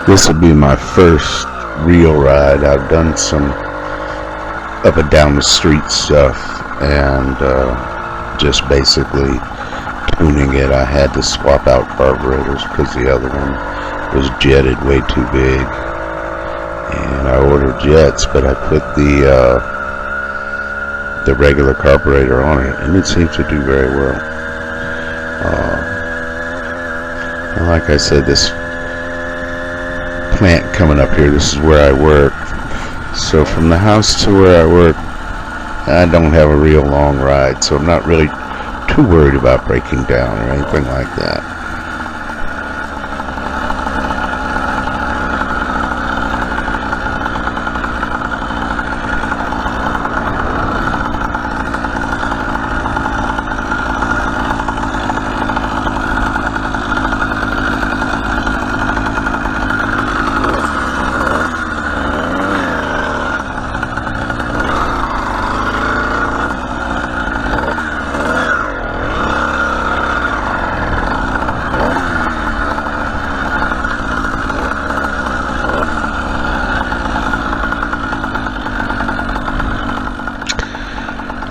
This will be my first real ride. I've done some up and down the street stuff and just basically tuning it. I had to swap out carburetors because the other one was jetted way too big, and I ordered jets, but I put the regular carburetor on it, and it seems to do very well. And like I said, this plant coming up here, this is where I work, so from the house to where I work, I don't have a real long ride, so I'm not really too worried about breaking down or anything like that.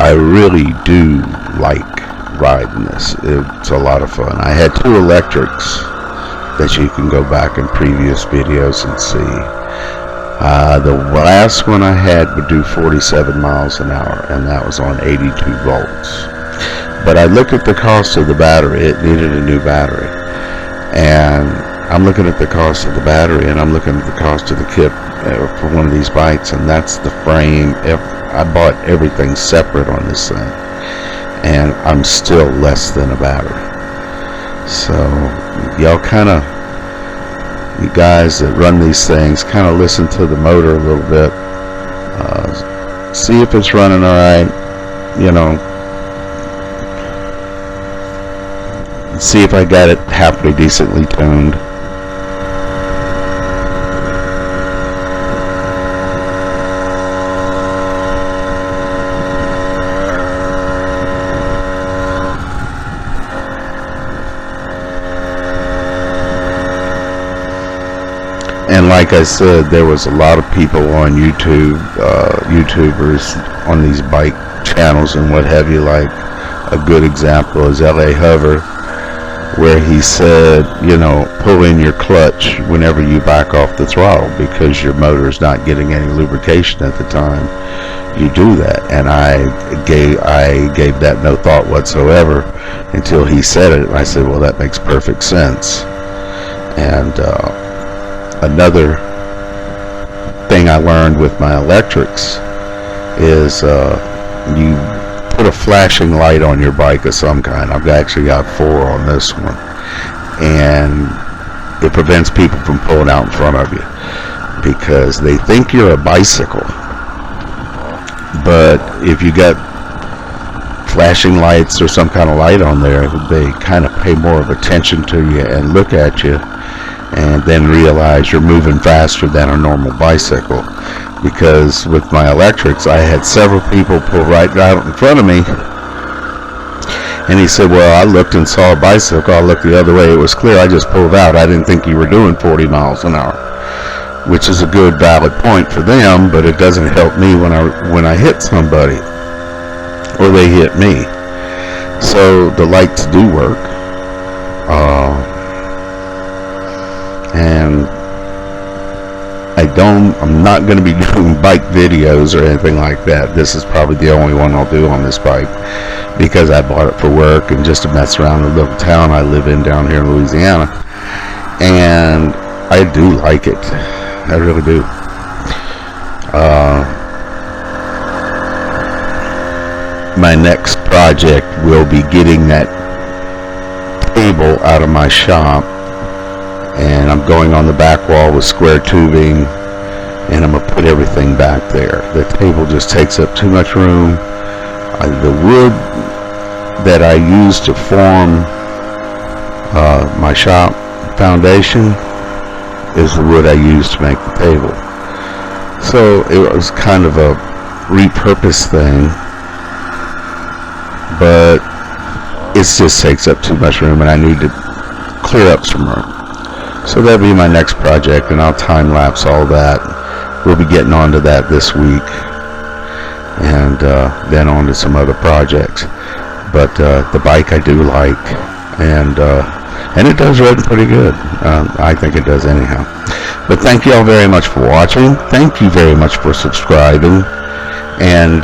I really do like riding this. It's a lot of fun. I had two electrics that you can go back in previous videos and see. The last one I had would do 47 miles an hour, and that was on 82 volts. But I looked at the cost of the battery. It needed a new battery. And I'm looking at the cost of the battery, and I'm looking at the cost of the kit for one of these bikes, and that's the frame. I bought everything separate on this thing, and I'm still less than a battery. So y'all you guys that run these things, kind of listen to the motor a little bit, see if it's running alright, see if I got it halfway decently tuned. And like I said, there was a lot of people on YouTube, YouTubers on these bike channels and what have you. Like a good example is LA Hover, where he said, pull in your clutch whenever you back off the throttle because your motor is not getting any lubrication at the time you do that. And I gave that no thought whatsoever until he said it. And I said, well, that makes perfect sense. And another thing I learned with my electrics is you put a flashing light on your bike of some kind. I've actually got 4 on this one, and it prevents people from pulling out in front of you because they think you're a bicycle. But if you got flashing lights or some kind of light on there, they kind of pay more of attention to you and look at you and then realize you're moving faster than a normal bicycle. Because with my electrics, I had several people pull right out in front of me, and he said, well, I looked and saw a bicycle, I looked the other way, it was clear, I just pulled out, I didn't think you were doing 40 miles an hour. Which is a good valid point for them, but it doesn't help me when I hit somebody or they hit me. So the lights do work, and I'm not going to be doing bike videos or anything like that. This is probably the only one I'll do on this bike because I bought it for work and just to mess around in the little town I live in down here in Louisiana. And I do like it. I really do. My next project project will be getting that table out of my shop, and I'm going on the back wall with square tubing, and I'm going to put everything back there. The table just takes up too much room. The wood that I use to form my shop foundation is the wood I use to make the table. So it was kind of a repurposed thing, but it just takes up too much room, and I need to clear up some room. So that'll be my next project, and I'll time lapse all that. We'll be getting onto that this week, and then on to some other projects. But the bike I do like, and it does run pretty good. I think it does anyhow. But thank you all very much for watching. Thank you very much for subscribing, and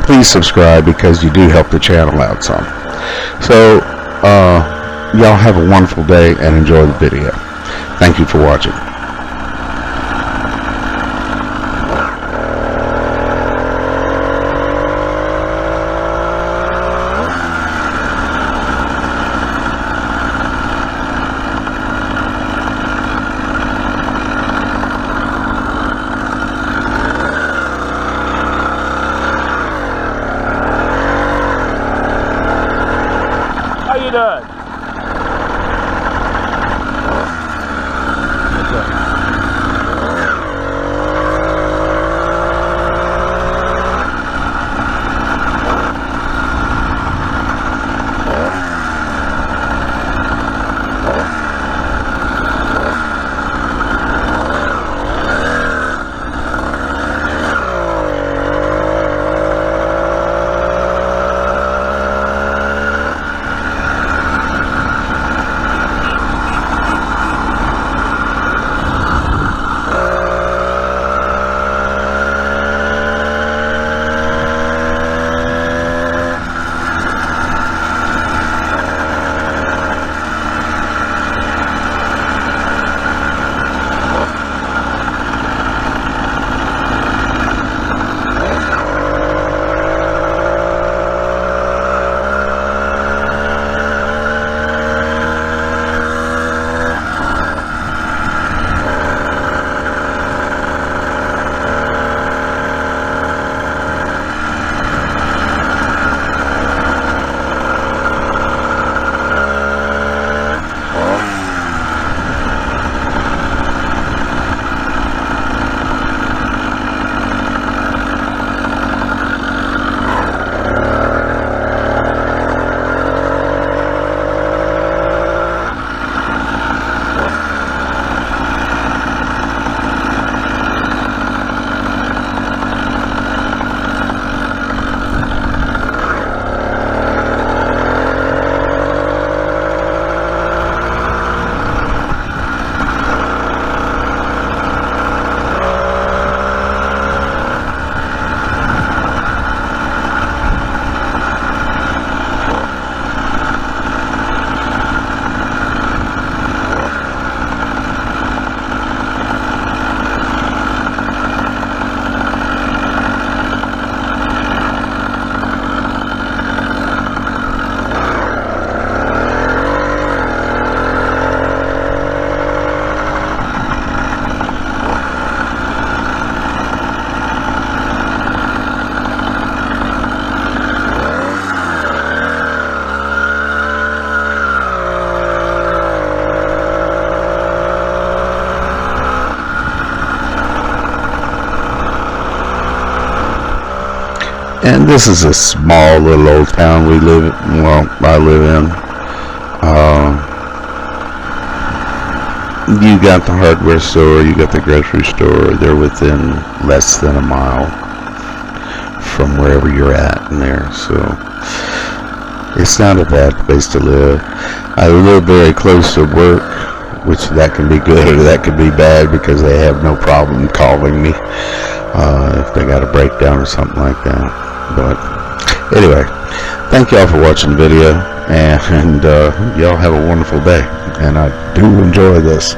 please subscribe, because you do help the channel out some. So y'all have a wonderful day and enjoy the video. Thank you for watching. How you doing? And this is a small little old town I live in. You got the hardware store, you got the grocery store. They're within less than a mile from wherever you're at in there, so it's not a bad place to live. I live very close to work, which that can be good or that can be bad, because they have no problem calling me if they got a breakdown or something like that. But anyway, thank y'all for watching the video, and y'all have a wonderful day, and I do enjoy this.